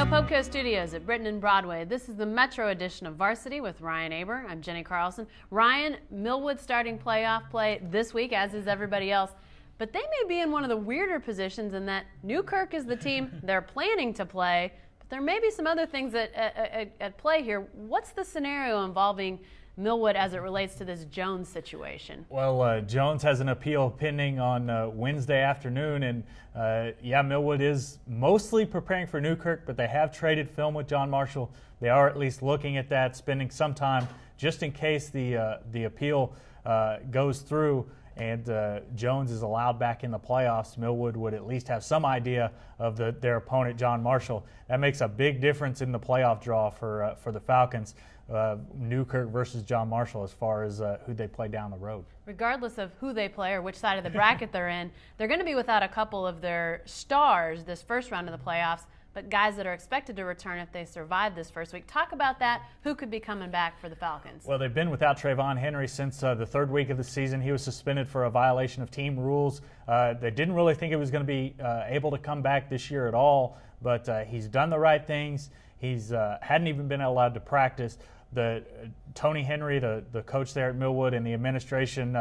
Poco Studios at Britton and Broadway. This is the Metro edition of Varsity with Ryan Aber. I'm Jenny Carlson. Ryan, Millwood starting playoff play this week, as is everybody else. But they may be in one of the weirder positions in that Newkirk is the team they're planning to play. But there may be some other things at play here. What's the scenario involving Millwood as it relates to this Jones situation? Well, Jones has an appeal pending on Wednesday afternoon, and Millwood is mostly preparing for Newkirk, but they have traded film with John Marshall. They are at least looking at that, spending some time just in case the appeal goes through and Jones is allowed back in the playoffs. Millwood would at least have some idea of their opponent, John Marshall. That makes a big difference in the playoff draw for the Falcons. Newkirk versus John Marshall as far as who they play down the road. Regardless of who they play or which side of the bracket they're in, they're going to be without a couple of their stars this first round of the playoffs, but guys that are expected to return if they survive this first week. Talk about that. Who could be coming back for the Falcons? Well, they've been without Trayvon Henry since the third week of the season. He was suspended for a violation of team rules. They didn't really think he was going to be able to come back this year at all, but he's done the right things. He's hadn't even been allowed to practice. Tony Henry, the coach there at Millwood, and the administration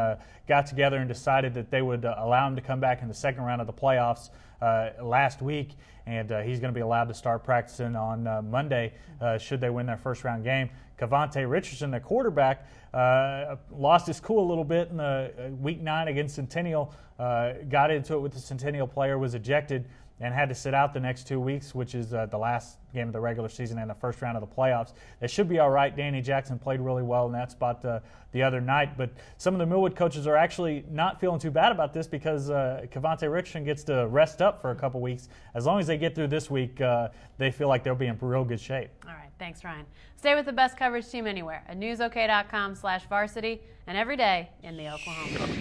got together and decided that they would allow him to come back in the second round of the playoffs last week, and he's going to be allowed to start practicing on Monday should they win their first round game. Cavante Richardson, their quarterback, lost his cool a little bit in the Week 9 against Centennial, got into it with the Centennial player, was ejected, and had to sit out the next 2 weeks, which is the last game of the regular season and the first round of the playoffs. They should be all right. Danny Jackson played really well in that spot the other night. But some of the Millwood coaches are actually not feeling too bad about this because Cavante Richardson gets to rest up for a couple weeks. As long as they get through this week, they feel like they'll be in real good shape. All right. Thanks, Ryan. Stay with the best coverage team anywhere at newsok.com/varsity and every day in the Oklahoma.